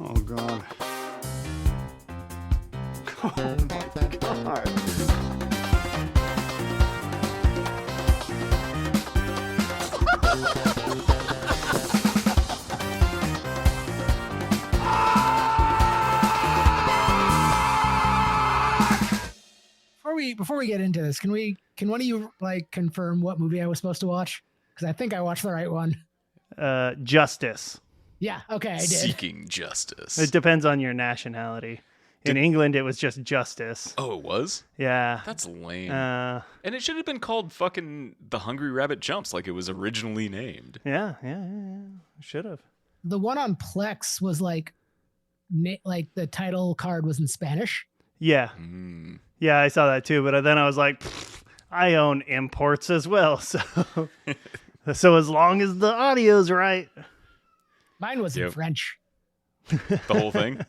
Oh, God. Oh, my God. Before we get into this, can one of you like confirm what movie I was supposed to watch? Because I think I watched the right one. Justice. Yeah, okay, I did. Seeking Justice. It depends on your nationality. In England, it was just Justice. Oh, it was? Yeah. That's lame. And it should have been called fucking The Hungry Rabbit Jumps like it was originally named. Yeah. Should have. The one on Plex was like the title card was in Spanish. Yeah. Mm. Yeah, I saw that too, but then I was like, I own imports as well, so as long as the audio's right. Mine was in French. The whole thing?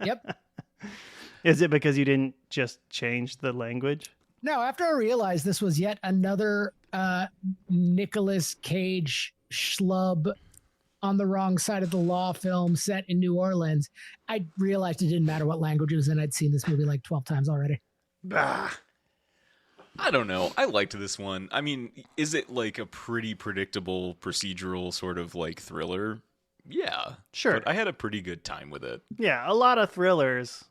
Yep. Is it because you didn't just change the language? No, after I realized this was yet another Nicolas Cage schlub on the wrong side of the law film set in New Orleans, I realized it didn't matter what language it was in. I'd seen this movie like 12 times already. I don't know. I liked this one. I mean, is it like a pretty predictable procedural sort of like thriller? Yeah. Sure. But I had a pretty good time with it. Yeah, a lot of thrillers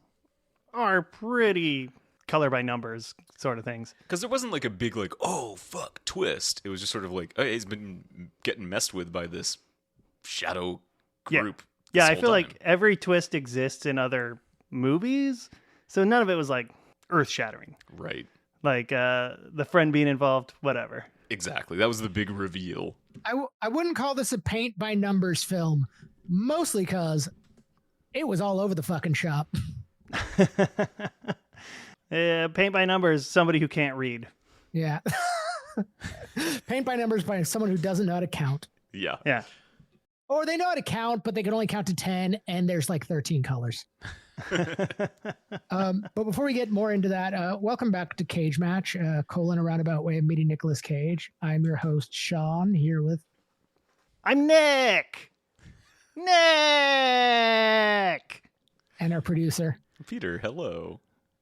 are pretty color by numbers sort of things. Because there wasn't like a big like, oh, fuck, twist. It was just sort of like, oh, he's been getting messed with by this shadow group. Yeah, I feel like every twist exists in other movies, so none of it was like earth-shattering. Right. Like the friend being involved, whatever. Exactly. That was the big reveal. I wouldn't call this a paint by numbers film, mostly because it was all over the fucking shop. Paint by numbers, somebody who can't read. Yeah. Paint by numbers by someone who doesn't know how to count. Yeah. Yeah. Or they know how to count, but they can only count to 10, and there's like 13 colors. But before we get more into that, welcome back to Cage Match, a roundabout way of meeting Nicolas Cage. I'm your host, Sean, here with... I'm Nick! Nick! And our producer. Peter, hello.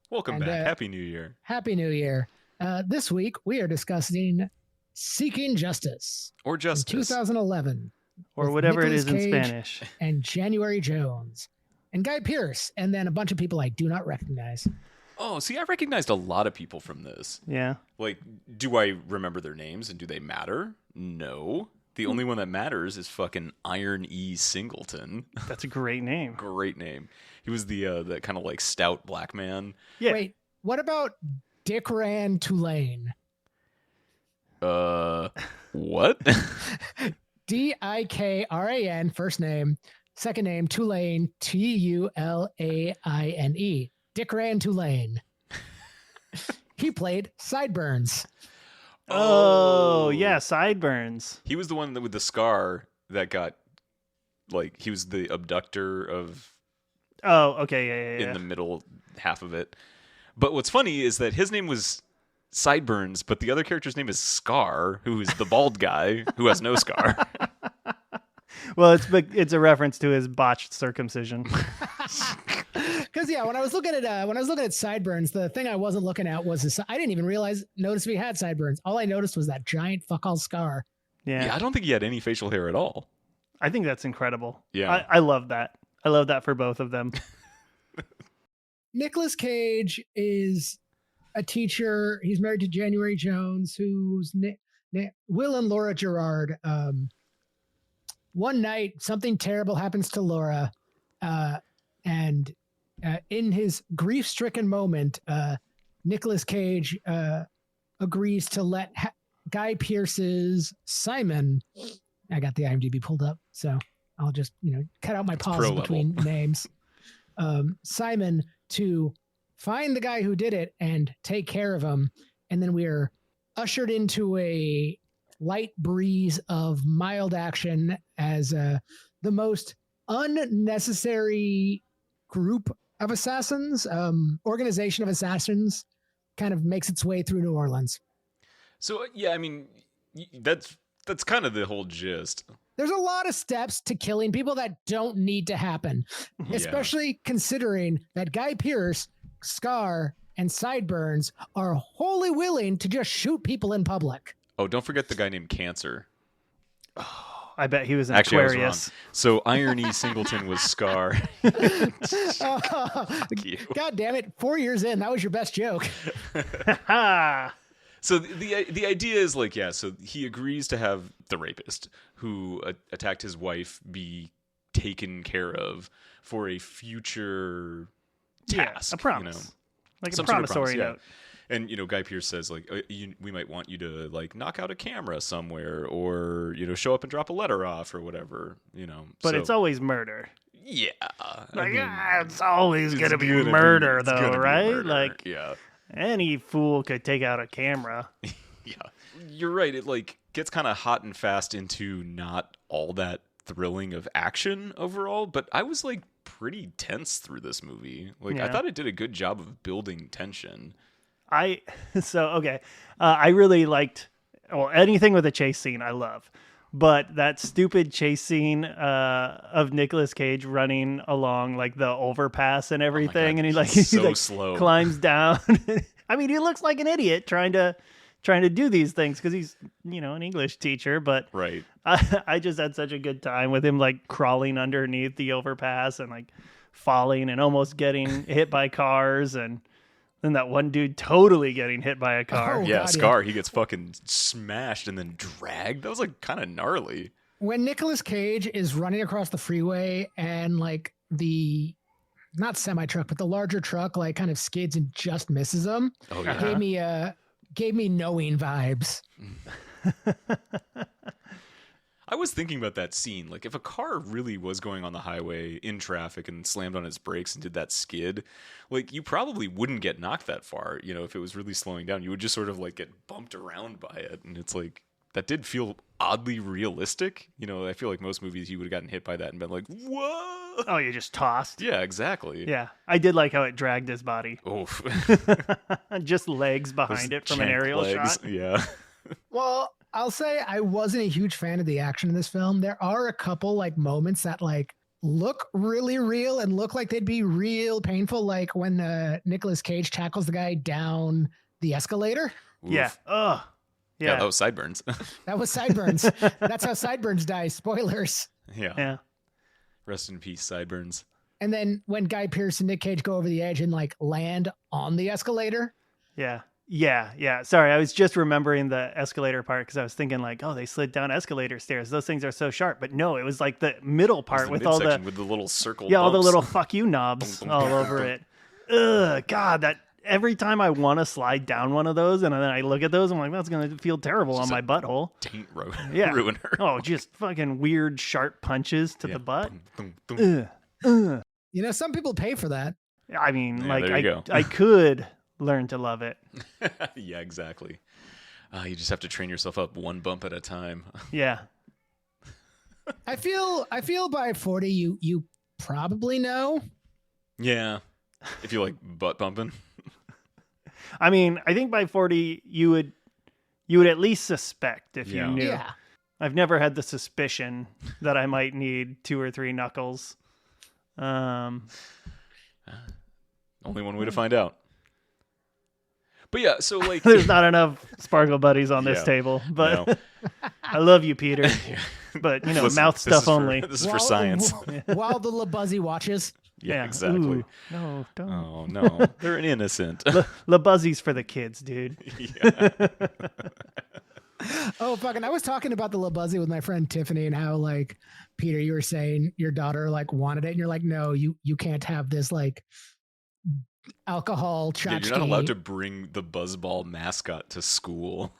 Welcome back. Happy New Year. Happy New Year. This week, we are discussing Seeking Justice. Or Justice. 2011. Or whatever Nicolas it is in Cage Spanish. And January Jones. And Guy Pearce. And then a bunch of people I do not recognize. Oh, see, I recognized a lot of people from this. Yeah. Like, do I remember their names and do they matter? No. The only one that matters is fucking Iron E. Singleton. That's a great name. Great name. He was the kind of like stout black man. Yeah. Wait, what about Dick Rand Tulane? What? Dikran, first name, second name, Tulane, Tulaine. Dick Rand Tulane. He played Sideburns. Oh, yeah, Sideburns. He was the one with the scar that got, like, he was the abductor of... Oh, okay, yeah. In the middle half of it. But what's funny is that his name was Sideburns, but the other character's name is Scar, who is the bald guy who has no scar. Well, it's a reference to his botched circumcision. Because when I was looking at Sideburns, the thing I wasn't looking at was I didn't even notice if he had sideburns. All I noticed was that giant fuck all scar. Yeah, I don't think he had any facial hair at all. I think that's incredible. Yeah, I love that. I love that for both of them. Nicolas Cage is a teacher. He's married to January Jones, who's Will and Laura Gerard. One night, something terrible happens to Laura, and in his grief-stricken moment, Nicolas Cage agrees to let Guy Pearce's Simon. I got the IMDb pulled up, so I'll just cut out my pauses between names. Simon to find the guy who did it and take care of him, and then we are ushered into a light breeze of mild action as the most unnecessary group of assassins, organization of assassins, kind of makes its way through New Orleans. So yeah, I mean, that's kind of the whole gist. there's a lot of steps to killing people that don't need to happen, especially considering that Guy Pearce, Scar, and Sideburns are wholly willing to just shoot people in public. Oh, don't forget the guy named Cancer. I bet he was an Actually, I was Aquarius. wrong. So Irony Singleton was Scar. God damn it. 4 years in, that was your best joke. So the idea is like, so he agrees to have the rapist who attacked his wife be taken care of for a future task. A promise. Like Some a sort of promissory promise, note. And, Guy Pearce says, like, we might want you to, like, knock out a camera somewhere or, show up and drop a letter off or whatever, But it's always murder. Yeah. It's always going to be murder, though, right? Murder. Like, yeah. Any fool could take out a camera. Yeah. You're right. It, like, gets kind of hot and fast into not all that thrilling of action overall, but I was, like, pretty tense through this movie. Like, I thought it did a good job of building tension. I really liked, anything with a chase scene I love, but that stupid chase scene of Nicolas Cage running along like the overpass and everything, and he's so slow, climbs down. I mean, he looks like an idiot trying to do these things because he's an English teacher, but right. I just had such a good time with him like crawling underneath the overpass and like falling and almost getting hit by cars, and then that one dude totally getting hit by a car. Oh, yeah, God, Scar, he gets fucking smashed and then dragged. That was like kind of gnarly. When Nicolas Cage is running across the freeway and like the not semi-truck, but the larger truck like kind of skids and just misses him. Oh yeah. Gave me Knowing vibes. I was thinking about that scene. Like, if a car really was going on the highway in traffic and slammed on its brakes and did that skid, like, you probably wouldn't get knocked that far. If it was really slowing down, you would just sort of like get bumped around by it. And it's like, that did feel oddly realistic. I feel like most movies you would have gotten hit by that and been like, whoa. Oh, you just tossed. Yeah, exactly. Yeah, I did like how it dragged his body. Oof. Just legs behind it from an aerial shot. Yeah. Well, I'll say I wasn't a huge fan of the action in this film. There are a couple like moments that like look really real and look like they'd be real painful, like when Nicolas Cage tackles the guy down the escalator. Oof. Yeah. Ugh. Yeah, that was Sideburns. That was Sideburns. That's how Sideburns die. Spoilers. Yeah. Rest in peace, Sideburns. And then when Guy Pearce and Nick Cage go over the edge and like land on the escalator. Yeah. Sorry, I was just remembering the escalator part because I was thinking like, oh, they slid down escalator stairs. Those things are so sharp. But no, it was like the middle part with all the little circle. all the bumps. little fuck you knobs all over it. Ugh, God, that every time I want to slide down one of those and then I look at those, I'm like, that's going to feel terrible on my butthole. Taint ruiner. Oh, just fucking weird sharp punches to the butt. Ugh. Some people pay for that. I mean, Yeah, there you go. I could learn to love it. Yeah, exactly. You just have to train yourself up one bump at a time. Yeah. I feel by 40 you probably know. Yeah. If you like butt bumping. I mean, I think by 40 you would at least suspect if you knew. Yeah. I've never had the suspicion that I might need 2 or 3 knuckles. Only one way to find out. But yeah, so like there's not enough Sparkle Buddies on this table, but no. I love you, Peter. But Listen, mouth stuff only. This is for science. While the LaBuzzy watches. Yeah, exactly. Ooh, no, don't. Oh no, they're innocent. LaBuzzy's for the kids, dude. Yeah. Oh, fucking! I was talking about the LaBuzzy with my friend Tiffany and how, like, Peter, you were saying your daughter like wanted it, and you're like, no, you can't have this like alcohol tchotchke. You're not allowed to bring the Buzzball mascot to school.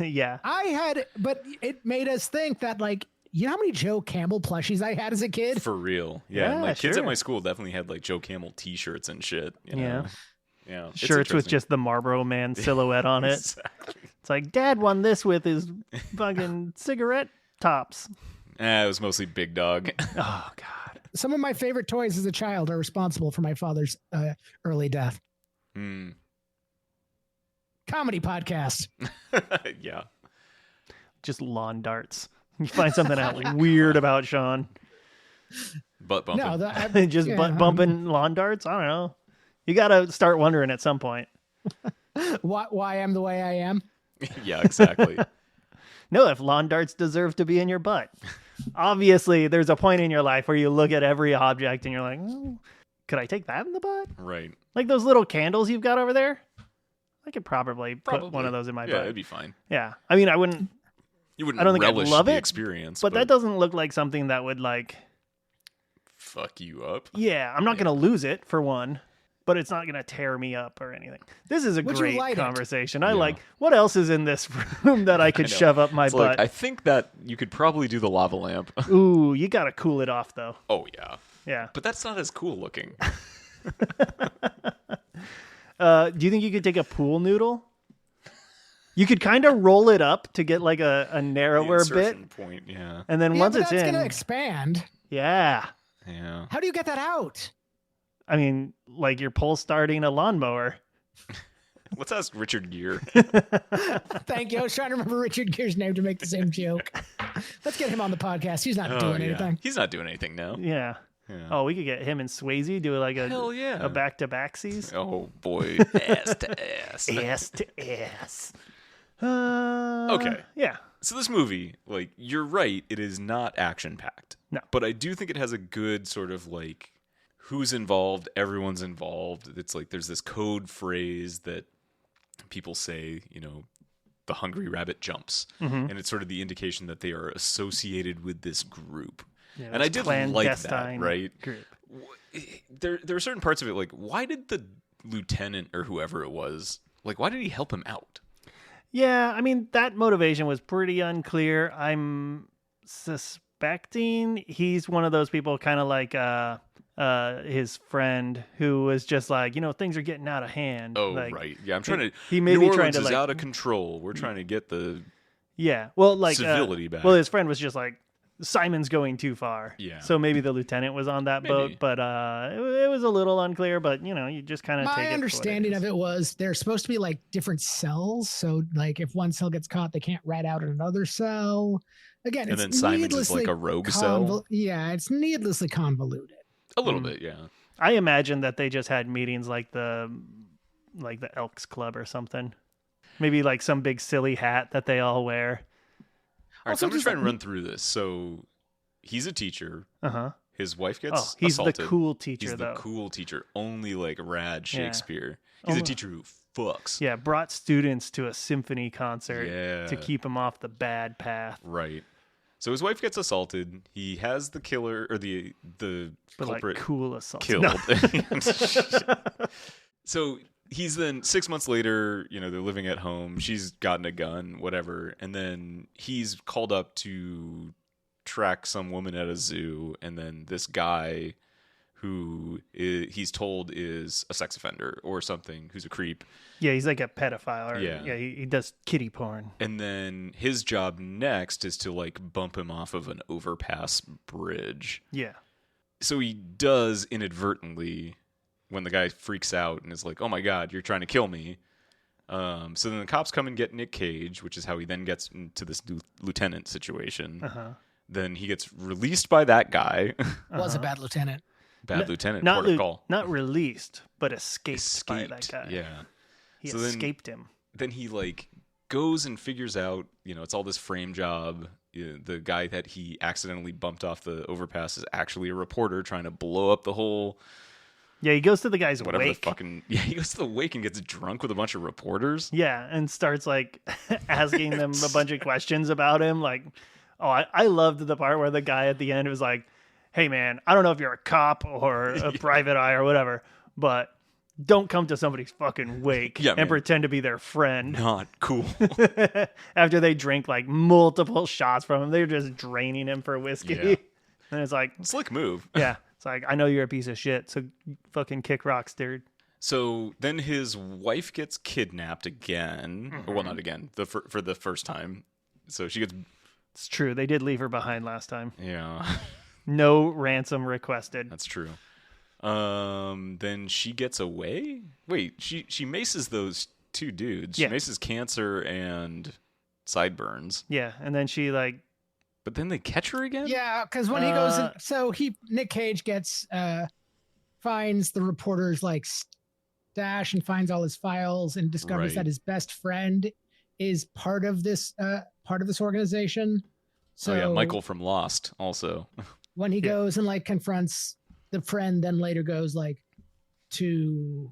Yeah, but it made us think that like. You know how many Joe Campbell plushies I had as a kid? For real. Yeah. Yeah, Like kids sure. at my school definitely had like Joe Camel t-shirts and shit. You know? Yeah. Yeah. It's shirts with interesting. just the Marlboro Man silhouette on it. Exactly. It's like, Dad won this with his fucking cigarette tops. It was mostly Big Dog. Oh, God. Some of my favorite toys as a child are responsible for my father's early death. Mm. Comedy podcast. Yeah. Just lawn darts. You find something out weird about Sean. Butt bumping. No, Just butt bumping lawn darts? I don't know. You got to start wondering at some point. why I'm the way I am. Yeah, exactly. No, if lawn darts deserve to be in your butt. Obviously, there's a point in your life where you look at every object and you're like, could I take that in the butt? Right. Like those little candles you've got over there? I could probably put one of those in my butt. Yeah, it'd be fine. Yeah. I mean, I wouldn't. You wouldn't I don't think I'd relish love the it, experience. But that doesn't look like something that would like... fuck you up. Yeah, I'm not going to lose it, for one. But it's not going to tear me up or anything. This is a Would you great light it? conversation. I like, what else is in this room that I could shove up my It's butt? like, I think that you could probably do the lava lamp. Ooh, you got to cool it off, though. Oh, yeah. Yeah. But that's not as cool looking. Do you think you could take a pool noodle? You could kind of roll it up to get like a narrower bit. Insertion point, yeah. And then Yeah, once but it's that's in... going to expand. Yeah. Yeah. How do you get that out? I mean, like you're pole starting a lawnmower. Let's ask Richard Gere. Thank you. I was trying to remember Richard Gere's name to make the same joke. Let's get him on the podcast. He's not doing anything. He's not doing anything now. Yeah. Oh, we could get him and Swayze do like Hell yeah. a back-to-backsies. Oh, boy. Ass to ass. Ass to ass. Okay. Yeah. So this movie, like, you're right, it is not action-packed. No. But I do think it has a good sort of, like, who's involved, everyone's involved. It's like there's this code phrase that people say, you know, the hungry rabbit jumps. And it's sort of the indication that they are associated with this group. Yeah, and I did like that, clandestine right? Group. There are certain parts of it, like, why did the lieutenant or whoever it was, like, why did he help him out? Yeah, I mean, that motivation was pretty unclear. I'm suspecting he's one of those people kind of like his friend who was just like, you know, things are getting out of hand. Oh, like, right. Yeah, I'm trying to... He may New be Orleans trying to, is like... out of control. We're trying to get the... Yeah, well, like... civility back. Well, his friend was just like, Simon's going too far. Yeah. So maybe the lieutenant was on that boat, but it was a little unclear, but, you know, you just kind of take it. My understanding of it was they're supposed to be like different cells. So, like, if one cell gets caught, they can't rat out another cell. Again, And it's then Simon's is like a rogue cell? Yeah, it's needlessly convoluted. A little bit, yeah. I imagine that they just had meetings like the Elks Club or something. Maybe like some big silly hat that they all wear. All right, so I'm just trying to run through this. So he's a teacher. Uh-huh. His wife gets He's assaulted. the cool teacher, He's though. the cool teacher. Only like rad Yeah. Shakespeare. He's a teacher who fucks. Yeah, brought students to a symphony concert Yeah. to keep them off the bad path. Right. So his wife gets assaulted. He has the killer or the But culprit like cool assault. killed. No. So he's then 6 months later, you know, they're living at home. She's gotten a gun, whatever. And then he's called up to track some woman at a zoo. And then this guy who he's told is a sex offender or something, who's a creep. Yeah, he's like a pedophile. Or, Yeah. he does kiddie porn. And then his job next is to like bump him off of an overpass bridge. Yeah. So he does inadvertently when the guy freaks out and is like, oh my God, you're trying to kill me. So then the cops come and get Nick Cage, which is how he then gets into this lieutenant situation. Uh-huh. Then he gets released by that guy. Was a bad lieutenant. Bad lieutenant, Not, port of call. not released, but escaped by that guy. Yeah. He So then- escaped him. Then he like goes and figures out, you know, it's all this frame job. The guy that he accidentally bumped off the overpass is actually a reporter trying to blow up the whole Yeah, he goes to the guy's whatever wake. the fucking he goes to the wake and gets drunk with a bunch of reporters. Yeah, and starts like asking them a bunch of questions about him. Like, I loved the part where the guy at the end was like, "Hey man, I don't know if you're a cop or a private eye or whatever, but don't come to somebody's fucking wake Yeah, and man. pretend to be their friend." Not cool. After they drink like multiple shots from him, they're just draining him for whiskey. Yeah. And it's like, Slick move. yeah, it's like, I know you're a piece of shit, so fucking kick rocks, dude. So then his wife gets kidnapped again. Or, well, not again. For the first time. So she gets It's true. They did leave her behind last time. yeah. No ransom requested. That's true. Then she gets away. Wait, she maces those two dudes. Yeah. She maces Cancer and Sideburns. Yeah, and then she like But then they catch her again? Yeah, because when he goes in, so Nick Cage finds the reporter's like stash and finds all his files and discovers that his best friend is part of this organization. So oh yeah, Michael from Lost also. when he goes and like confronts the friend, then later goes like to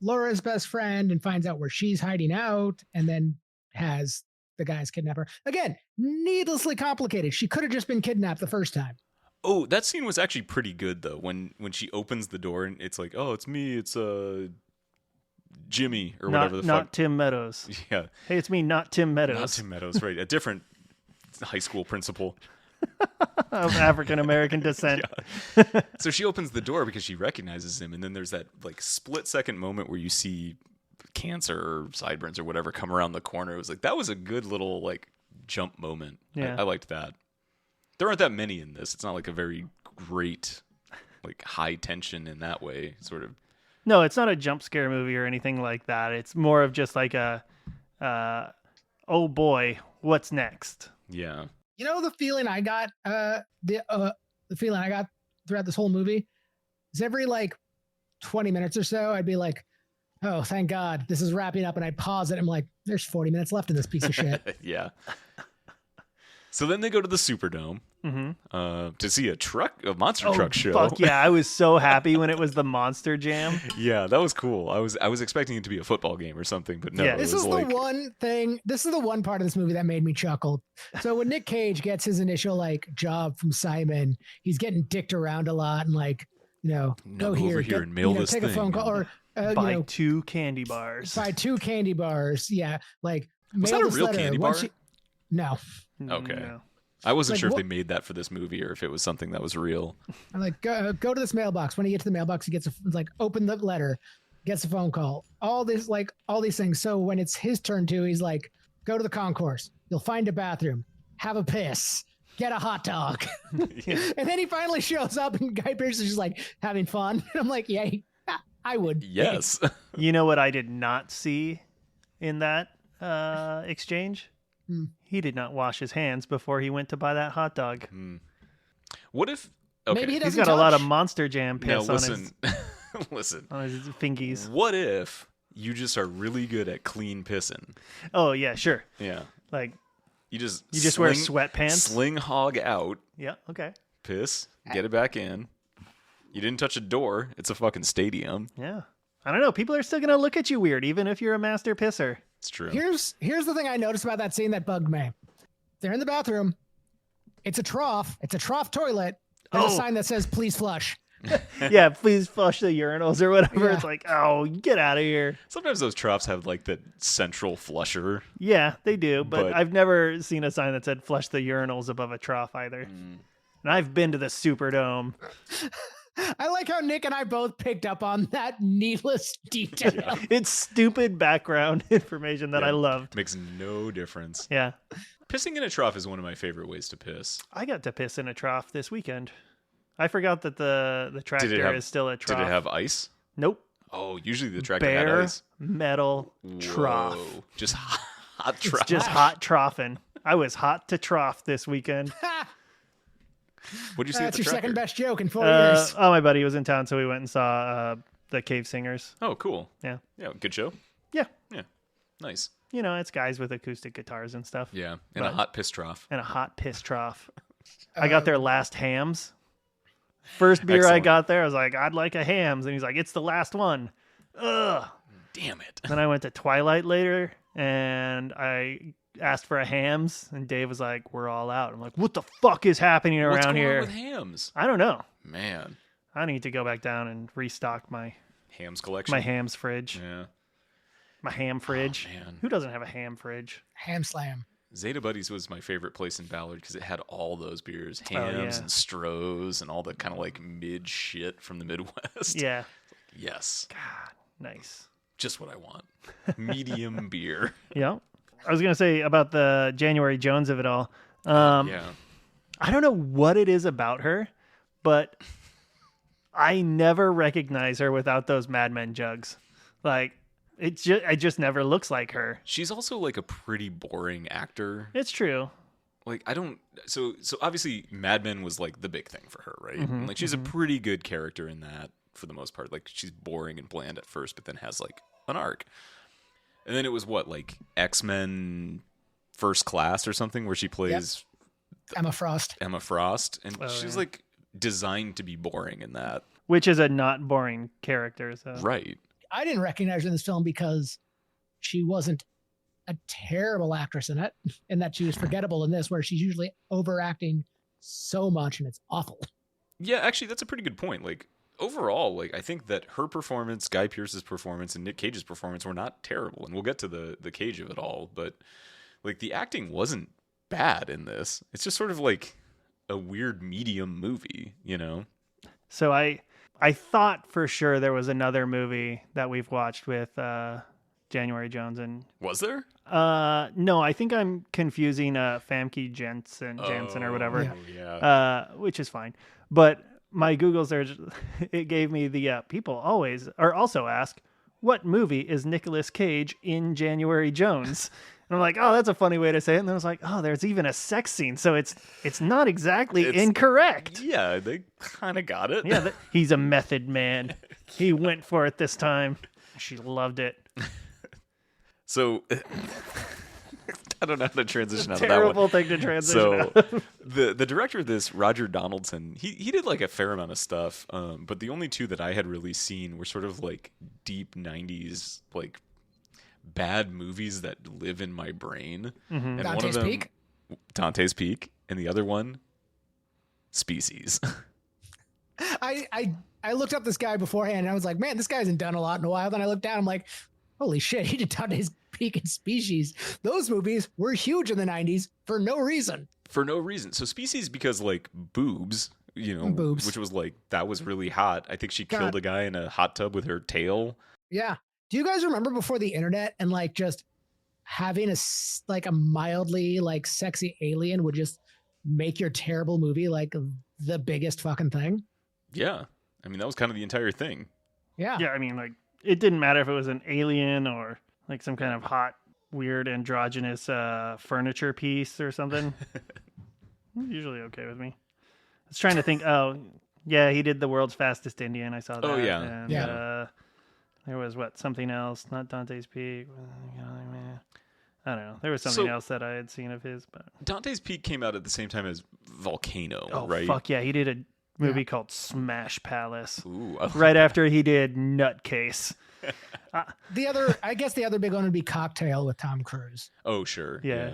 Laura's best friend and finds out where she's hiding out, and then has the guys kidnap her. Again, needlessly complicated. She could have just been kidnapped the first time. Oh, that scene was actually pretty good though. When she opens the door and it's like, oh, it's me, it's Jimmy or whatever the fuck. Not Tim Meadows. Yeah. Hey, it's me, not Tim Meadows. Not Tim Meadows, right? A different high school principal of African American descent. Yeah. So she opens the door because she recognizes him, and then there's that like split second moment where you see cancer or sideburns or whatever come around the corner. It was like that was a good little like jump moment. Yeah. I liked that. There aren't that many in this. It's not like a very great like high tension in that way, sort of. No, it's not a jump scare movie or anything like that. It's more of just like a, oh boy, what's next? Yeah. You know the feeling I got, the feeling I got throughout this whole movie is every like 20 minutes or so, I'd be like, oh, thank God, this is wrapping up, and I'd pause it. I'm like, there's 40 minutes left in this piece of shit. Yeah. So then they go to the Superdome to see a monster truck show. Fuck yeah! I was so happy when it was the Monster Jam. Yeah, that was cool. I was expecting it to be a football game or something, but no. Yeah. This is like... the one thing. This is the one part of this movie that made me chuckle. So when Nick Cage gets his initial like job from Simon, he's getting dicked around a lot and like, go over here and mail this take thing. a phone call or buy 2 candy bars. Buy 2 candy bars. Yeah, like was mail that a this real letter. candy Once bar? No. Okay. No. I wasn't Like, sure if they made that for this movie or if it was something that was real. I'm like, go to this mailbox. When he gets to the mailbox, he gets open the letter, gets a phone call, all these things. So when it's his turn to, he's like, go to the concourse. You'll find a bathroom, have a piss, get a hot dog. And then he finally shows up and Guy Pearce is just like having fun. And I'm like, yeah, I would. Yes. You know what I did not see in that exchange? He did not wash his hands before he went to buy that hot dog. What if... Okay. Maybe he He's doesn't got a lot of Monster Jam piss Now, on his listen. on his fingies. What if you just are really good at clean pissing? Oh yeah, sure. Yeah. Like You just wear sweatpants. Sling hog out, Yeah. Okay. piss, get it back in. You didn't touch a door. It's a fucking stadium. Yeah. I don't know. People are still gonna look at you weird, even if you're a master pisser. It's true. Here's the thing I noticed about that scene that bugged me. They're in the bathroom. It's a trough. It's a trough toilet. There's a sign that says, please flush. Yeah, please flush the urinals or whatever. Yeah. It's like, oh, get out of here. Sometimes those troughs have like that central flusher. Yeah, they do. But But- I've never seen a sign that said flush the urinals above a trough either. And I've been to the Superdome. I like how Nick and I both picked up on that needless detail. It's stupid background information that I loved. Makes no difference. Yeah. Pissing in a trough is one of my favorite ways to piss. I got to piss in a trough this weekend. I forgot that the tractor is still a trough. Did it have ice? Nope. Oh, usually the tractor had Bare ice. metal trough. Whoa. Just hot trough. It's just hot troughing. I was hot to trough this weekend. What'd you see at That's the your tractor? second best joke in 4 years. Oh, my buddy was in town, so we went and saw the Cave Singers. Oh, cool. Yeah. Yeah, good show. Yeah. Yeah. Nice. You know, it's guys with acoustic guitars and stuff. Yeah. And a hot piss trough. And a hot piss trough. I got their last hams. First beer I Excellent. got there, I was like, I'd like a hams. And he's like, it's the last one. Ugh. Damn it. Then I went to Twilight later, and I asked for a hams, and Dave was like, we're all out. I'm like, what the fuck is happening What's around going here? on with hams? I don't know. Man. I need to go back down and restock my Hams collection. my hams fridge. Yeah. My ham fridge. Oh, man. Who doesn't have a ham fridge? Ham slam. Zeta Buddies was my favorite place in Ballard because it had all those beers, Oh, hams yeah. and Strohs and all the kind of like mid shit from the Midwest. Yeah. Yes. God, nice. Just what I want. Medium beer. Yeah. I was going to say about the January Jones of it all. Yeah. I don't know what it is about her, but I never recognize her without those Mad Men jugs. Like, it just never looks like her. She's also like a pretty boring actor. It's true. like I don't. So obviously, Mad Men was like the big thing for her, right? Mhm, And, like she's a pretty good character in that for the most part. Like she's boring and bland at first, but then has like an arc. And then it was what, like X-Men First Class or something, where she plays Emma Frost. Emma Frost, and Oh, she's yeah. like designed to be boring in that. Which is a not boring character. So Right. I didn't recognize her in this film because she wasn't a terrible actress in it, and that she was forgettable in this, where she's usually overacting so much and it's awful. Yeah, actually, that's a pretty good point. Like overall, like I think that her performance, Guy Pearce's performance, and Nick Cage's performance were not terrible, and we'll get to the Cage of it all. But like the acting wasn't bad in this. It's just sort of like a weird medium movie, you know? So I thought for sure there was another movie that we've watched with January Jones and Was there? no, I think I'm confusing Famke Janssen or whatever. Yeah. Which is fine. But my Google search, it gave me the people always or also ask, what movie is Nicolas Cage in January Jones? And I'm like, oh, that's a funny way to say it. And then I was like, oh, there's even a sex scene. So it's not exactly incorrect. Yeah, they kind of got it. Yeah, he's a method man. He went for it this time. She loved it. So I don't know how to transition out of that one. Terrible thing to transition So out of. the director of this, Roger Donaldson, he did like a fair amount of stuff, but the only two that I had really seen were sort of like deep 90s like bad movies that live in my brain. And Dante's one of them, Peak? Dante's Peak, and the other one, Species. I looked up this guy beforehand and I was like, man, this guy hasn't done a lot in a while. Then I looked down, I'm like, holy shit, he did Dante's Peak and Species. Those movies were huge in the 90s for no reason. For no reason. So Species because like boobs, you know, Boobs. which was like that was really hot. I think she God. killed a guy in a hot tub with her tail. Yeah. Do you guys remember before the internet and like just having a mildly like sexy alien would just make your terrible movie like the biggest fucking thing? Yeah. I mean, that was kind of the entire thing. Yeah. Yeah, I mean, like, it didn't matter if it was an alien or like some kind of hot, weird, androgynous furniture piece or something. Usually okay with me. I was trying to think. Oh, yeah, he did The World's Fastest Indian. I saw that. Oh, yeah. And, Yeah. there was something else, not Dante's Peak. I don't know. There was something else that I had seen of his, but Dante's Peak came out at the same time as Volcano, oh right? fuck yeah, he did a movie called Smash Palace Ooh, right after he did Nutcase. I guess the other big one would be Cocktail with Tom Cruise. Oh, sure. Yeah.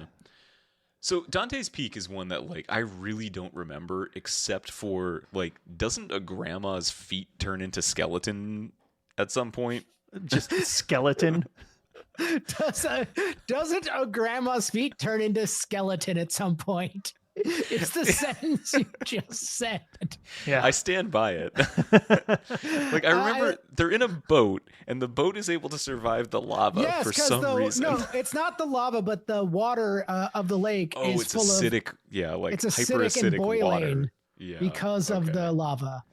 So Dante's Peak is one that like I really don't remember except for like doesn't a grandma's feet turn into skeleton at some point? Just skeleton. Doesn't a grandma's feet turn into skeleton at some point? It's the sentence you just said. Yeah. I stand by it. Like I remember they're in a boat and the boat is able to survive the lava Yes, for because some reason. no, it's not the lava, but the water of the lake Oh, is it's full acidic. of Yeah, like it's acidic hyper-acidic and boiling water. Yeah, because of okay. the lava.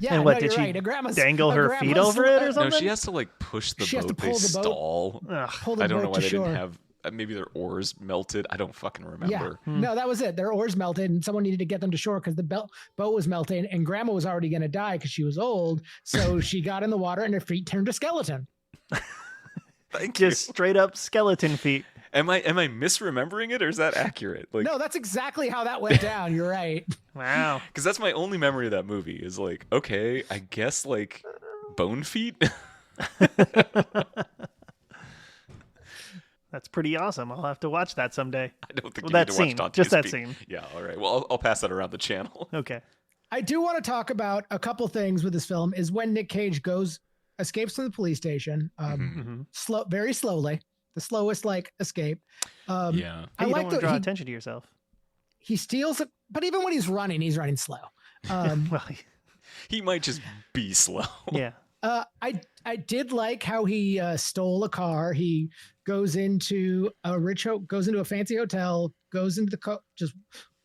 Yeah, And what, no, did you're she right. A grandma's, dangle a her feet grandma's- over it or No, something? she has to like push the She has boat. to pull They the boat. stall. Ugh. Pull the I don't know boat why to they shore. didn't have. Maybe their oars melted. I don't fucking remember. Yeah, no, that was it. Their oars melted, and someone needed to get them to shore because the boat was melting, and Grandma was already going to die because she was old. So she got in the water, and her feet turned to skeleton. Thank you. Just straight up skeleton feet. Am I misremembering it or is that accurate? Like, No, that's exactly how that went down. You're right. Wow. because that's my only memory of that movie is like, okay, I guess like bone feet. That's pretty awesome. I'll have to watch that someday. I don't think Well, you that need to watch scene. Dante's Just that Peak. scene. Yeah, all right. Well, I'll pass that around the channel. Okay. I do want to talk about a couple things with this film. Is when Nick Cage escapes from the police station, Mm-hmm. very slowly, the slowest like escape. Yeah. I Hey, you don't like want to that draw attention to yourself. he steals it, but even when he's running slow. Well, He might just be slow. yeah. I did like how he stole a car. He goes into a fancy hotel, goes into just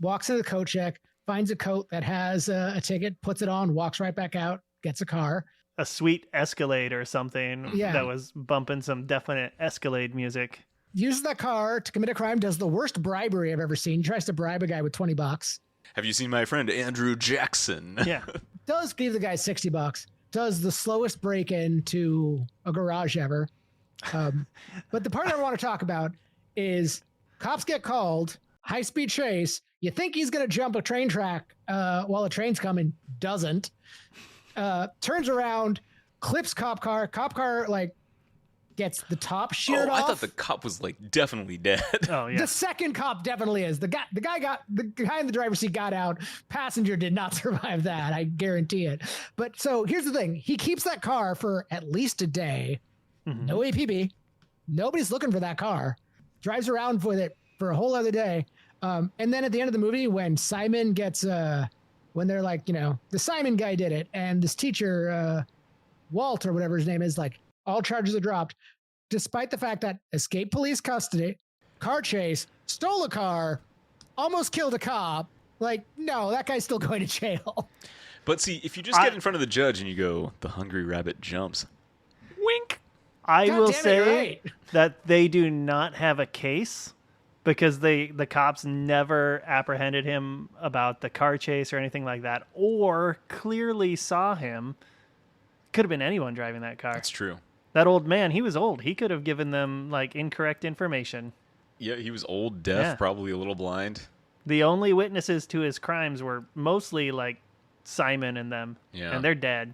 walks into the coat check, finds a coat that has a ticket, puts it on, walks right back out, gets a car. A sweet Escalade or something Yeah. that was bumping some definite Escalade music. uses that car to commit a crime, does the worst bribery I've ever seen. Tries to bribe a guy with $20. Have you seen my friend Andrew Jackson? Yeah. Does give the guy $60. Does the slowest break-in to a garage ever. But the part I want to talk about is cops get called, high-speed chase. You think he's going to jump a train track while a train's coming. Doesn't. Turns around, clips cop car, like, gets the top sheared off. I thought the cop was like definitely dead. Oh yeah. The second cop definitely is. The guy in the driver's seat got out. Passenger did not survive that. I guarantee it. But so here's the thing. He keeps that car for at least a day. Mhm. No APB. Nobody's looking for that car. Drives around with it for a whole other day. And then at the end of the movie, when Simon gets, when they're like, the Simon guy did it, and this teacher, Walt or whatever his name is, like, all charges are dropped, despite the fact that escaped police custody, car chase, stole a car, almost killed a cop. Like, no, that guy's still going to jail. But see, if you just get in front of the judge and you go, the hungry rabbit jumps, wink. I God will damn it, say right. that they do not have a case because the cops never apprehended him about the car chase or anything like that, or clearly saw him. Could have been anyone driving that car. That's true. That old man, he was old. He could have given them like incorrect information. Yeah, he was old, deaf, Yeah. probably a little blind. The only witnesses to his crimes were mostly like Simon and them, Yeah. and they're dead.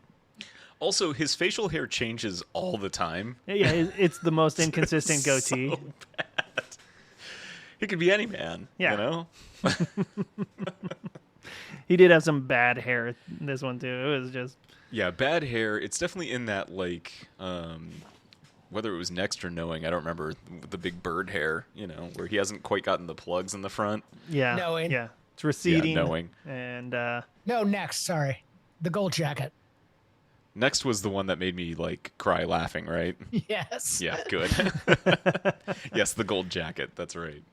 Also, his facial hair changes all the time. Yeah, it's the most inconsistent goatee. So bad. He could be any man, Yeah. you know? He did have some bad hair in this one too. It was just Yeah, bad hair. It's definitely in that, like, whether it was Next or Knowing, I don't remember, the big bird hair, where he hasn't quite gotten the plugs in the front. yeah, Knowing. yeah. It's receding. Yeah, Knowing. And No, next, sorry. The gold jacket. Next was the one that made me, like, cry laughing, right? Yes. Yeah, good. Yes, the gold jacket. That's right.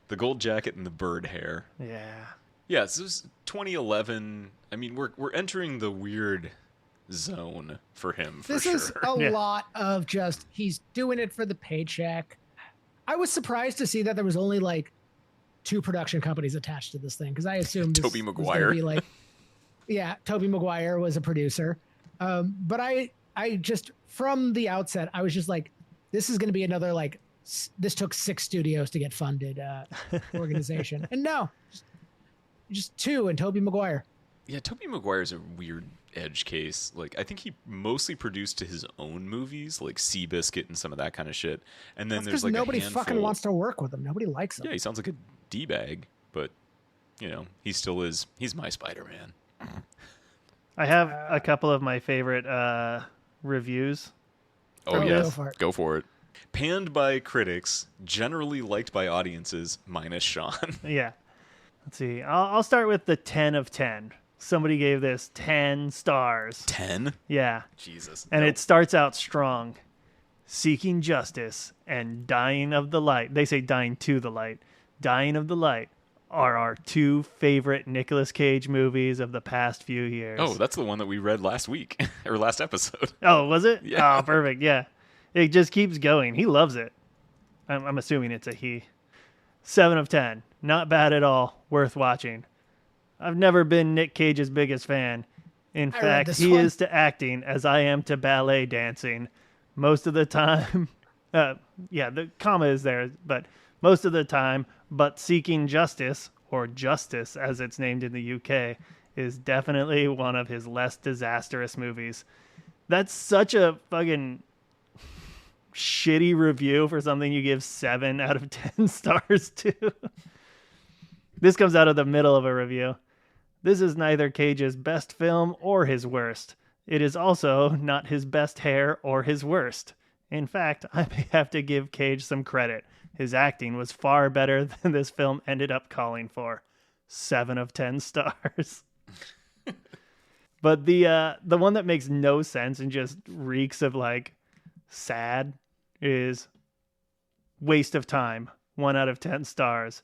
The gold jacket and the bird hair. yeah, Yeah, so this was 2011. I mean, we're entering the weird zone for him, for This sure. is a Yeah. lot of just, he's doing it for the paycheck. I was surprised to see that there was only like 2 production companies attached to this thing, because I assumed this Tobey was Maguire. gonna be like, yeah, Tobey Maguire was a producer. But I just, from the outset, I was just like, this is going to be another, like, this took 6 studios to get funded organization. And no, just 2 and Tobey Maguire. Yeah, Tobey Maguire's a weird edge case. Like, I think he mostly produced to his own movies, like Seabiscuit and some of that kind of shit. And then That's there's because like nobody a handful. fucking wants to work with him. Nobody likes him. Yeah, he sounds like a d-bag, but he still is. He's my Spider-Man. I have a couple of my favorite reviews. Oh, Oh, yes, go for it. Go for it. Panned by critics, generally liked by audiences, minus Sean. Yeah. Let's see. I'll start with the 10 of 10. Somebody gave this 10 stars. 10? Yeah. Jesus. And Nope. it starts out strong. Seeking justice and dying of the light. They say dying to the light. Dying of the light are our 2 favorite Nicolas Cage movies of the past few years. Oh, that's the one that we read last week, or last episode. Oh, was it? Yeah. Oh, perfect. Yeah. It just keeps going. He loves it. I'm assuming it's a he. 7 of 10. Not bad at all. Worth watching. I've never been Nick Cage's biggest fan. In I read fact, this he one. is to acting as I am to ballet dancing. Most of the time, yeah, the comma is there, but most of the time, but Seeking Justice, or Justice as it's named in the UK, is definitely one of his less disastrous movies. That's such a fucking shitty review for something you give 7 out of 10 stars to. This comes out of the middle of a review. This is neither Cage's best film or his worst. It is also not his best hair or his worst. In fact, I may have to give Cage some credit. His acting was far better than this film ended up calling for. 7 of 10 stars. But the one that makes no sense and just reeks of like sad is Waste of Time. 1 out of 10 stars.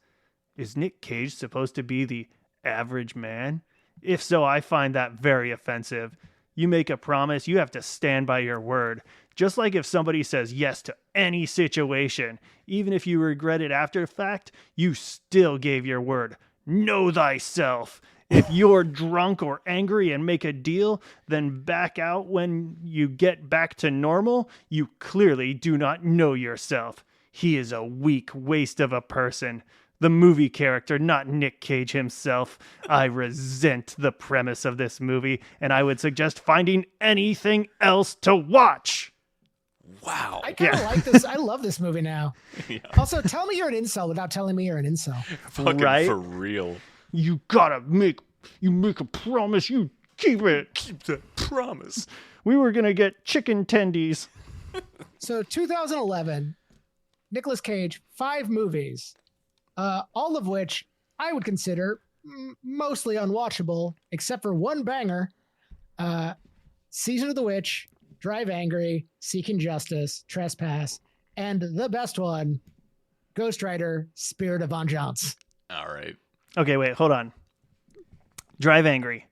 Is Nick Cage supposed to be the average man? If so, I find that very offensive. You make a promise, you have to stand by your word. Just like if somebody says yes to any situation, even if you regret it after the fact, you still gave your word. Know thyself. If you're drunk or angry and make a deal, then back out when you get back to normal. You clearly do not know yourself. He is a weak waste of a person. The movie character, not Nick Cage himself. I resent the premise of this movie, and I would suggest finding anything else to watch. Wow. I kind of like this. I love this movie now. Yeah. Also, tell me you're an incel without telling me you're an incel. Fucking Right? for real. You make a promise, you keep it. Keep that promise. We were going to get chicken tendies. So 2011, Nicolas Cage, 5 movies, all of which I would consider mostly unwatchable, except for one banger, Season of the Witch, Drive Angry, Seeking Justice, Trespass, and the best one, Ghost Rider, Spirit of Vengeance. All right. Okay, wait, hold on. Drive Angry.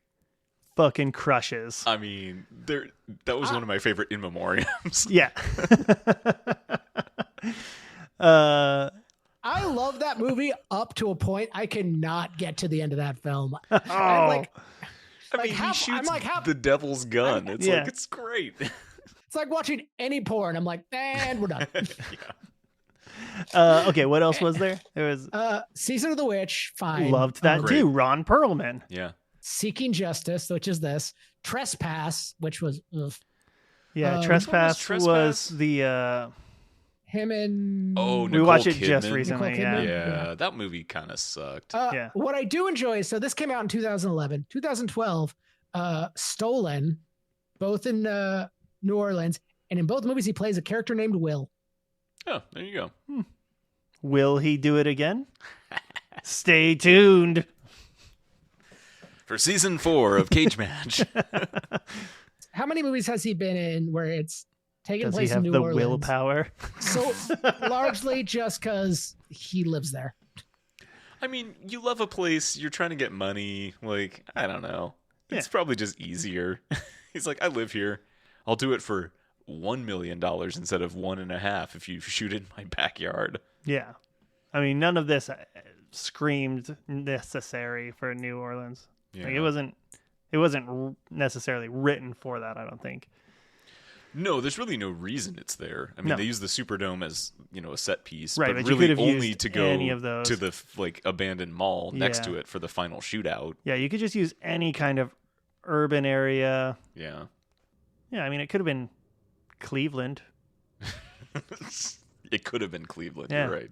Fucking crushes. I mean, that was one of my favorite in memoriams. Yeah. I love that movie up to a point. I cannot get to the end of that film. Oh. I mean, half- he shoots I'm like half- the devil's gun. It's Yeah. like, it's great. It's like watching any porn. I'm like, and we're done. Okay, what else was there? There was Season of the Witch, fine. loved that Great. too. Ron Perlman. Yeah. Seeking Justice, which is this. Trespass, which was ugh. Yeah, Which Trespass one was was Trespass? the him and Oh, we Nicole watched it Kidman. just recently. Nicole Yeah. Kidman? Yeah, that movie kind of sucked. Yeah. What I do enjoy is, so this came out in 2011, 2012, Stolen, both in New Orleans, and in both movies he plays a character named Will. Oh, there you go. Will he do it again? Stay tuned. For season 4 of Cage Match. How many movies has he been in where it's taking Does he place in have New the Orleans? willpower? So largely just because he lives there. I mean, you love a place, you're trying to get money. Like, I don't know. It's probably just easier. He's like, I live here. I'll do it for $1 million instead of 1.5 if you shoot in my backyard. Yeah. I mean, none of this screamed necessary for New Orleans. Yeah. Like, it wasn't necessarily written for that, I don't think. No, there's really no reason it's there. I mean, No. they use the Superdome as, a set piece, Right, but but you really could have only used to go any of those. to the abandoned mall next Yeah. to it for the final shootout. Yeah, you could just use any kind of urban area. Yeah. Yeah, I mean, it could have been Cleveland. It could have been Cleveland, Yeah. you're right.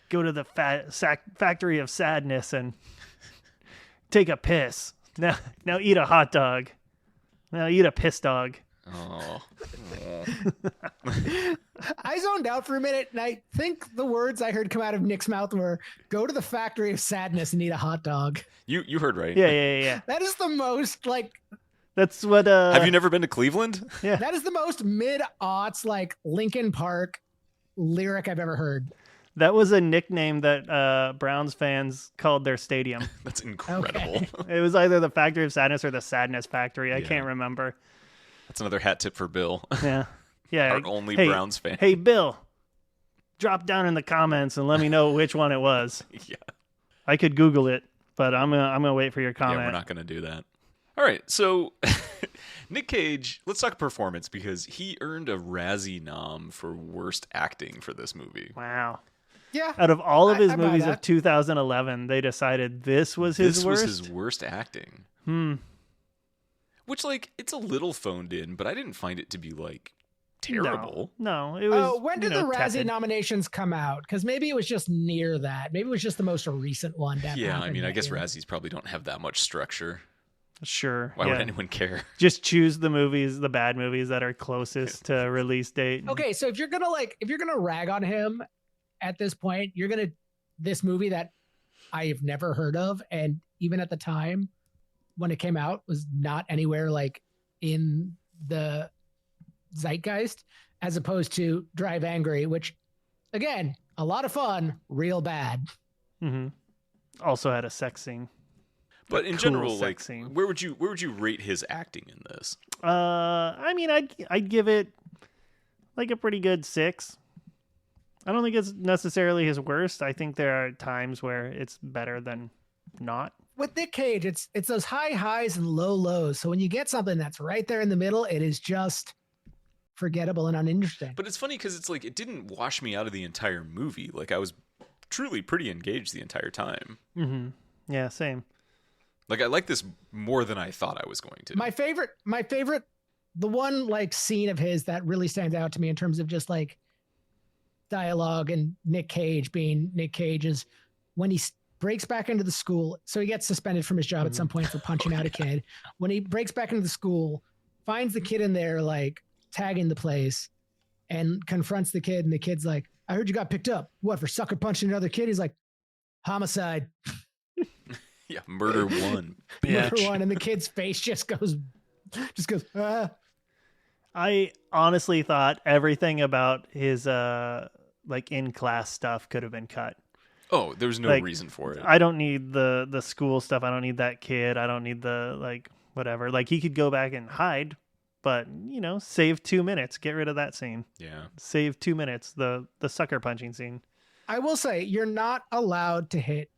Go to the factory of sadness and take a piss. Now eat a hot dog. Now eat a piss dog. Oh. I zoned out for a minute, and I think the words I heard come out of Nick's mouth were, go to the factory of sadness and eat a hot dog. You heard right. Yeah. That is the most, That's what. Have you never been to Cleveland? Yeah. that is the most mid-aughts, Linkin Park lyric I've ever heard. That was a nickname that Browns fans called their stadium. That's incredible. It was either the Factory of Sadness or the Sadness Factory. I Yeah. can't remember. That's another hat tip for Bill. Yeah. Yeah. Our only hey, Browns fan. Hey, Bill, drop down in the comments and let me know which one it was. Yeah. I could Google it, but I'm gonna wait for your Yeah, comment. we're not going to do that. All right, so Nick Cage, let's talk performance because he earned a Razzie nom for worst acting for this movie. Wow. Yeah. Out of all of his I buy movies of that. 2011, they decided this was his This worst. was his worst acting. Hmm. Which, it's a little phoned in, but I didn't find it to be, terrible. No, it was. When did the Razzie tepid. nominations come out? Because maybe it was just near that. Maybe it was just the most recent one. That Yeah, I happened mean, I that guess year. Razzies probably don't have that much structure. Sure. Why yeah. would anyone care? Just choose the movies, the bad movies that are closest to release date. Okay, so if you're gonna rag on him at this point, this movie that I've never heard of, and even at the time when it came out was not anywhere in the zeitgeist, as opposed to Drive Angry, which again, a lot of fun, real bad. Hmm. Also had a sex scene. But in cool general, sex like, scene. where would you rate his acting in this? I mean, I'd give it like a pretty good 6. I don't think it's necessarily his worst. I think there are times where it's better than not. With Nick Cage, it's those high highs and low lows. So when you get something that's right there in the middle, it is just forgettable and uninteresting. But it's funny because it's like it didn't wash me out of the entire movie. Like I was truly pretty engaged the entire time. Mm-hmm. Yeah, same. Like I like this more than I thought I was going to. My favorite, the one like scene of his that really stands out to me in terms of just like dialogue and Nick Cage being Nick Cage is when he breaks back into the school. So he gets suspended from his job at some point for punching out a kid. When he breaks back into the school, finds the kid in there like tagging the place and confronts the kid. And the kid's like, I heard you got picked up. What, for sucker punching another kid? He's like, homicide. Yeah, murder one. Murder one. And the kid's face just goes, ah. I honestly thought everything about his like in-class stuff could have been cut. Oh, there was no Like, reason for it. I don't need the school stuff. I don't need that kid. I don't need the like whatever. Like he could go back and hide, but save 2 minutes. Get rid of that scene. Yeah. Save 2 minutes. The sucker punching scene. I will say you're not allowed to hit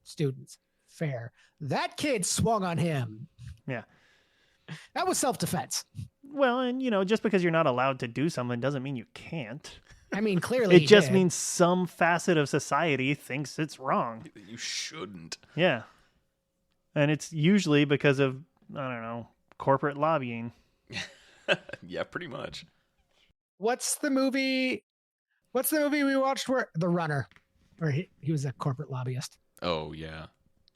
students. Fair. That kid swung on him. Yeah. That was self-defense. Well, and just because you're not allowed to do something doesn't mean you can't. I mean, clearly It just did. means some facet of society thinks it's wrong. You shouldn't. Yeah. And it's usually because of, I don't know, corporate lobbying. Yeah, pretty much. What's the movie we watched where The Runner, where he was a corporate lobbyist? Oh, yeah.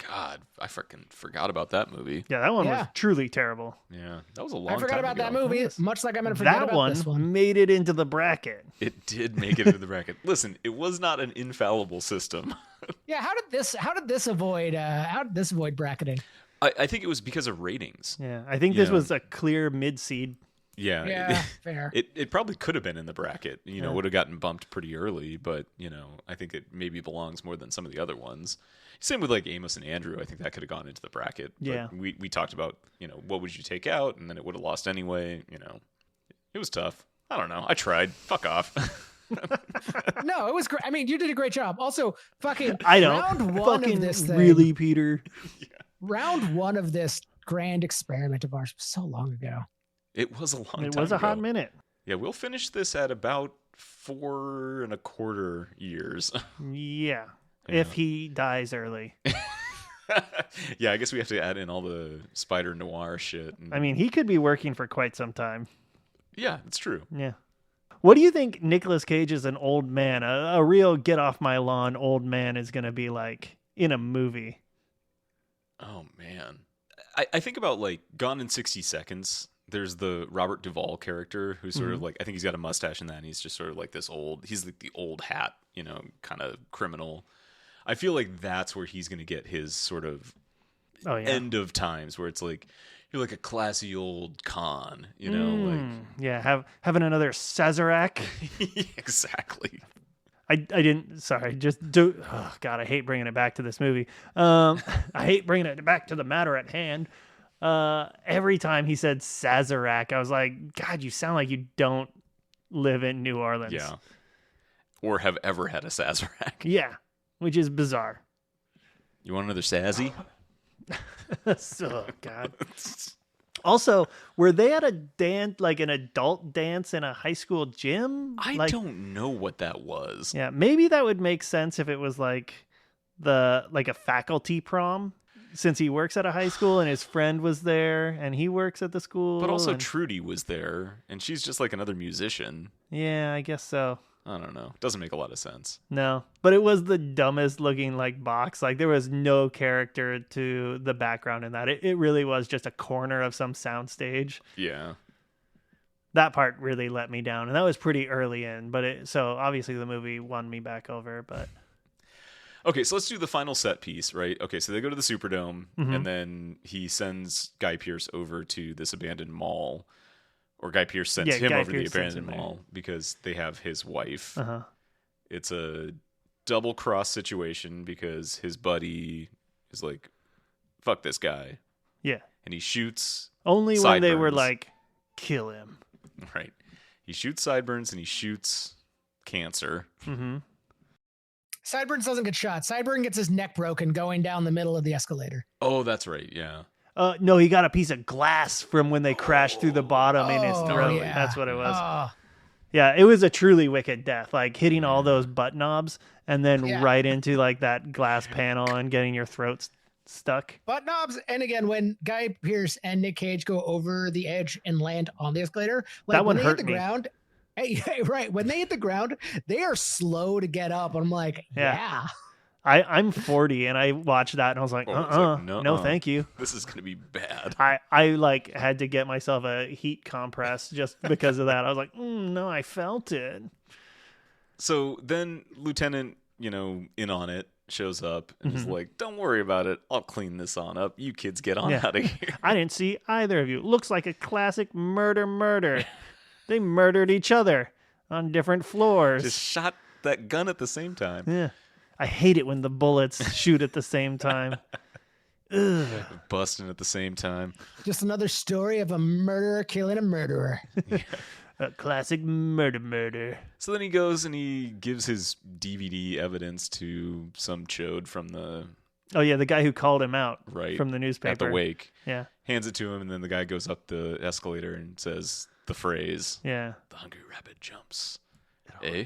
God, I freaking forgot about that movie. Yeah, that one was Yeah. truly terrible. Yeah, that was a long I forgot time about ago. that movie, much like I'm going to forget That about one, this one. made it into the bracket. It did make it into the bracket. Listen, it was not an infallible system. Yeah, how did this avoid bracketing? I think it was because of ratings. Yeah, I think this Yeah. was a clear mid-seed. Yeah. Yeah, fair. It probably could have been in the bracket. Yeah. Would have gotten bumped pretty early, but I think it maybe belongs more than some of the other ones. Same with like Amos and Andrew. I think that could have gone into the bracket. But Yeah. we talked about what would you take out, and then it would have lost anyway. It was tough. I don't know. I tried. Fuck off. No, it was great. I mean, you did a great job. Also, fucking I don't. round one Fucking of this thing. really, Peter. Round one of this grand experiment of ours was so long ago. It was a long time It was a hot ago. minute. Yeah, we'll finish this at about 4.25 years. Yeah. Yeah. If he dies early. Yeah, I guess we have to add in all the spider noir shit. I mean, he could be working for quite some time. Yeah, it's true. Yeah. What do you think Nicolas Cage as an old man, a real get off my lawn old man is going to be like in a movie? Oh, man. I think about like Gone in 60 Seconds. There's the Robert Duvall character who's sort of like, I think he's got a mustache in that, and he's just sort of like he's like the old hat, kind of criminal. I feel like that's where he's going to get his sort of Oh, yeah. end of times where it's like, you're like a classy old con, like. Yeah, having another Sazerac. Exactly. I didn't, sorry, just do, oh God, I hate bringing it back to this movie. I hate bringing it back to the matter at hand. Every time he said Sazerac, I was like, God, you sound like you don't live in New Orleans. Yeah. Or have ever had a Sazerac. Yeah, which is bizarre. You want another Sazzy? Oh, God. Also, were they at a dance, like an adult dance in a high school gym? I don't know what that was. Yeah, maybe that would make sense if it was like a faculty prom, since he works at a high school and his friend was there and he works at the school. But also and- Trudy was there, and she's just like another musician. Yeah, I guess so. I don't know. Doesn't make a lot of sense. No, but it was the dumbest looking like box. Like there was no character to the background in that. It really was just a corner of some soundstage. Yeah. That part really let me down, and that was pretty early in. But so obviously the movie won me back over. But Okay, so let's do the final set piece, right? Okay, so they go to the Superdome, Mhm. and then he sends Guy Pearce over to this abandoned mall. Or Guy Pearce sends him Guy over to the Pearce sends abandoned him there. mall because they have his wife. uh-huh. It's a double cross situation because his buddy is like fuck this guy. Yeah. And he shoots Only when they were Sideburns. like, kill him. Right. He shoots Sideburns and he shoots Cancer. Mm-hmm. Sideburns doesn't get shot. Sideburn gets his neck broken going down the middle of the escalator. Oh, that's right. Yeah. No, he got a piece of glass from when they crashed through the bottom in his Oh, throat. yeah. That's what it was. Oh, Yeah, it was a truly wicked death. Like hitting all those butt knobs and then Yeah. right into like that glass panel and getting your throat stuck. butt knobs. And again, when Guy Pearce and Nick Cage go over the edge and land on the escalator, like That one when they hurt hit the me. ground. Hey, right. When they hit the ground, they are slow to get up. I'm like, Yeah. yeah. I'm 40 and I watched that and I was like, Oh, it's like, no, nuh-uh. thank you. This is going to be bad. I like had to get myself a heat compress just because of that. I was like, no, I felt it. So then Lieutenant, in on it, shows up and is like, don't worry about it. I'll clean this on up. You kids get on Yeah. out of here. I didn't see either of you. Looks like a classic murder. They murdered each other on different floors. Just shot that gun at the same time. Yeah. I hate it when the bullets shoot at the same time. Ugh. Busting at the same time. Just another story of a murderer killing a murderer. A classic murder. So then he goes and he gives his DVD evidence to some chode from the Oh yeah, the guy who called him out right from the newspaper. at the wake. Yeah. Hands it to him, and then the guy goes up the escalator and says the phrase, Yeah. "The hungry rabbit jumps." Eh?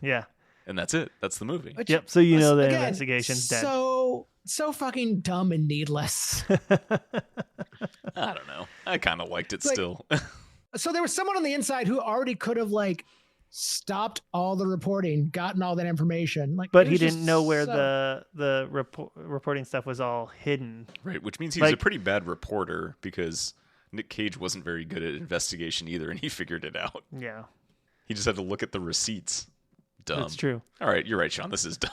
Yeah. And that's it. That's the movie. Which, Yep. So you know the again, investigation's dead. So fucking dumb and needless. I don't know. I kind of liked it Like- still. So there was someone on the inside who already could have like stopped all the reporting, gotten all that information. Like, But it he was just didn't know where so- the reporting stuff was all hidden. Right, which means he was a Like- pretty bad reporter because Nick Cage wasn't very good at investigation either, and he figured it out. Yeah. He just had to look at the receipts. Dumb. That's true. All right, you're right, Sean. This is dumb.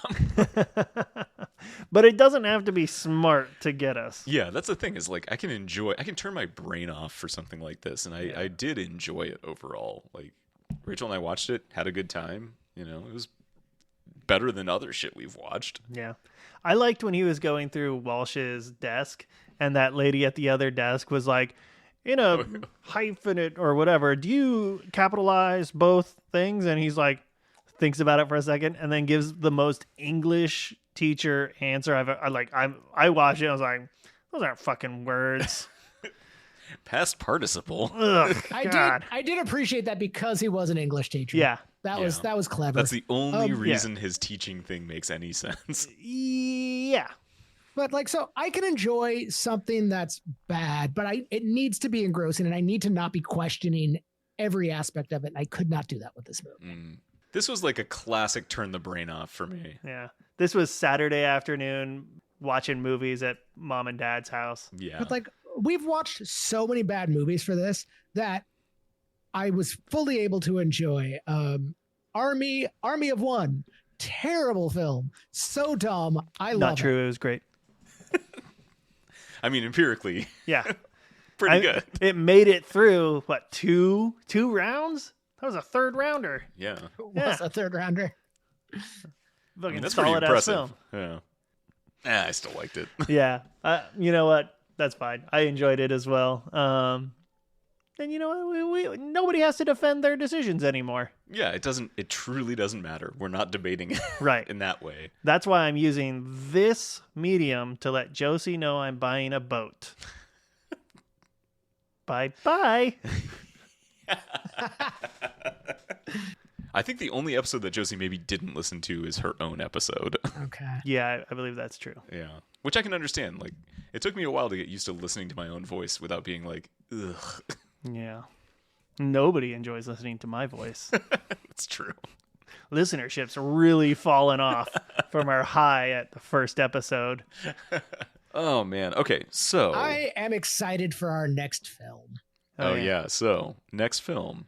But it doesn't have to be smart to get us. Yeah, that's the thing is like I can turn my brain off for something like this, and I did enjoy it overall. Like Rachel and I watched it, had a good time. It was better than other shit we've watched. Yeah. I liked when he was going through Walsh's desk and that lady at the other desk was like, in a hyphenate or whatever, do you capitalize both things? And he's like, thinks about it for a second and then gives the most English teacher answer I watched it. I was like, those aren't fucking words. Past participle. Ugh, I God. did appreciate that because he was an English teacher. Yeah. That was clever. That's the only Yeah. reason his teaching thing makes any sense. Yeah. But like, so I can enjoy something that's bad, but it needs to be engrossing, and I need to not be questioning every aspect of it. And I could not do that with this movie. This was like a classic turn the brain off for me. Yeah. This was Saturday afternoon watching movies at mom and dad's house. Yeah. But like, we've watched so many bad movies for this that I was fully able to enjoy. Army of One, terrible film, so dumb. I love Not it. true. It was great. I mean, empirically, Yeah. pretty good. It made it through, what, two rounds? That was a third rounder. Yeah. Was a third rounder. Fucking That's pretty solid ass impressive. film. Yeah. I still liked it. Yeah. You know what? That's fine. I enjoyed it as well. And you know what? Nobody has to defend their decisions anymore. Yeah, it truly doesn't matter. We're not debating it Right. in that way. That's why I'm using this medium to let Josie know I'm buying a boat. Bye-bye. I think the only episode that Josie maybe didn't listen to is her own episode. Okay. Yeah, I believe that's true. Yeah. Which I can understand. Like, it took me a while to get used to listening to my own voice without being like, ugh. Yeah. Nobody enjoys listening to my voice. It's true. Listenership's really fallen off from our high at the first episode. Oh, man. Okay, so. I am excited for our next film. Oh, yeah. So, next film,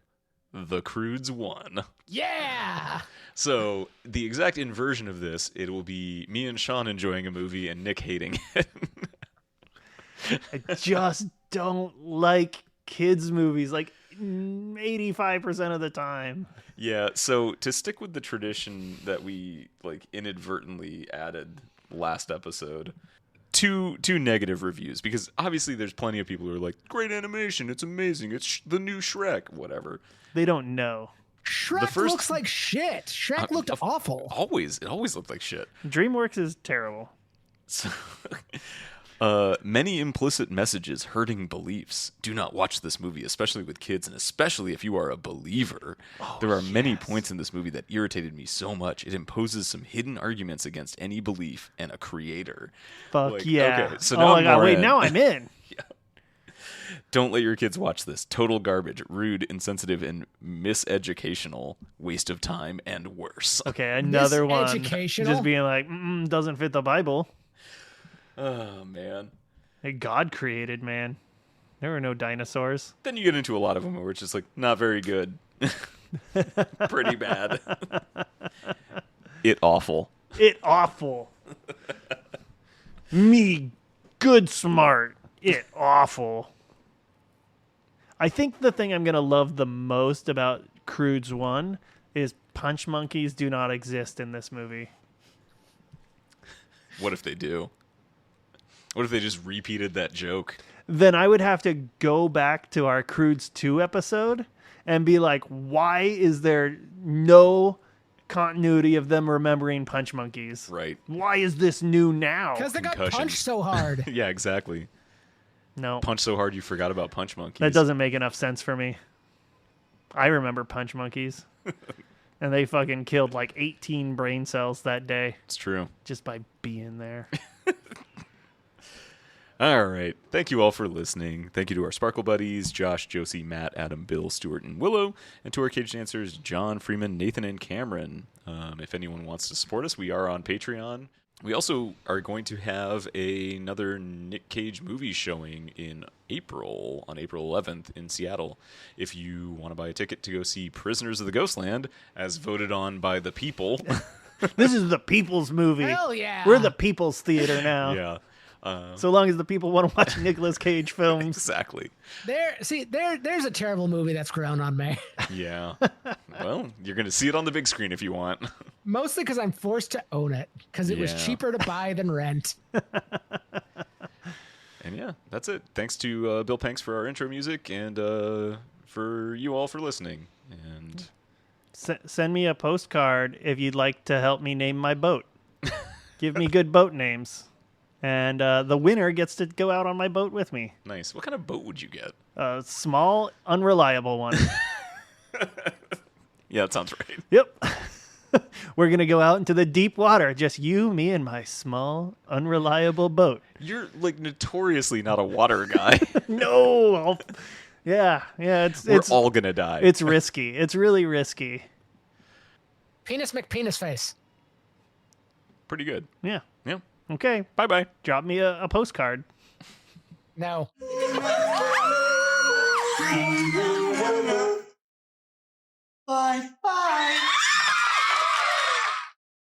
The Croods 1. Yeah. So, the exact inversion of this, it will be me and Sean enjoying a movie and Nick hating it. I just don't like kids' movies like 85% of the time. Yeah, so to stick with the tradition that we like inadvertently added last episode, two negative reviews, because obviously there's plenty of people who are like, great animation, it's amazing, it's the new Shrek, whatever. They don't know. Shrek looks like shit. Shrek looked awful. It always looked like shit. DreamWorks is terrible. So, many implicit messages hurting beliefs. Do not watch this movie, especially with kids, and especially if you are a believer. There are many points in this movie that irritated me so much. It imposes some hidden arguments against any belief and a creator. Fuck yeah. Okay, so oh now my I'm god, more wait, in. now I'm in. Don't let your kids watch this. Total garbage, rude, insensitive, and miseducational. Waste of time and worse. Okay, another one. Miseducational? Just being like, doesn't fit the Bible. Oh, man. Hey, God created, man. There were no dinosaurs. Then you get into a lot of them where it's just like, not very good. Pretty bad. It awful. It awful. Me, good smart. It awful. I think the thing I'm going to love the most about Croods 1 is punch monkeys do not exist in this movie. What if they do? What if they just repeated that joke? Then I would have to go back to our Croods 2 episode and be like, why is there no continuity of them remembering punch monkeys? Right. Why is this new now? Because they got Concussion. punched so hard. Yeah, exactly. No, Punch so hard you forgot about punch monkeys. that doesn't make enough sense for me. I remember punch monkeys. And they fucking killed like 18 brain cells that day It's true. just by being there. All right. Thank you all for listening. Thank you to our Sparkle Buddies, Josh, Josie, Matt, Adam, Bill, Stuart, and Willow. And to our Cage Dancers, John, Freeman, Nathan, and Cameron. If anyone wants to support us, we are on Patreon. We also are going to have another Nick Cage movie showing in April, on April 11th in Seattle. If you want to buy a ticket to go see Prisoners of the Ghostland, as voted on by the people. This is the people's movie. Hell yeah. We're the people's theater now. Yeah. So long as the people want to watch Nicolas Cage films. Exactly. There's a terrible movie that's grown on me. Yeah. Well, you're going to see it on the big screen if you want. Mostly because I'm forced to own it because it was Yeah. cheaper to buy than rent. And yeah, that's it. Thanks to Bill Panks for our intro music, and for you all for listening. And Send me a postcard if you'd like to help me name my boat. Give me good boat names. And the winner gets to go out on my boat with me. nice. What kind of boat would you get? A small, unreliable one. Yeah, that sounds right. Yep. We're going to go out into the deep water. Just you, me, and my small, unreliable boat. You're like notoriously not a water guy. No. Yeah. We're It's all gonna die. It's risky. It's really risky. Penis McPenis face. pretty good. Yeah. Yeah. Okay. Bye bye. Drop me a postcard. No. Bye. Bye.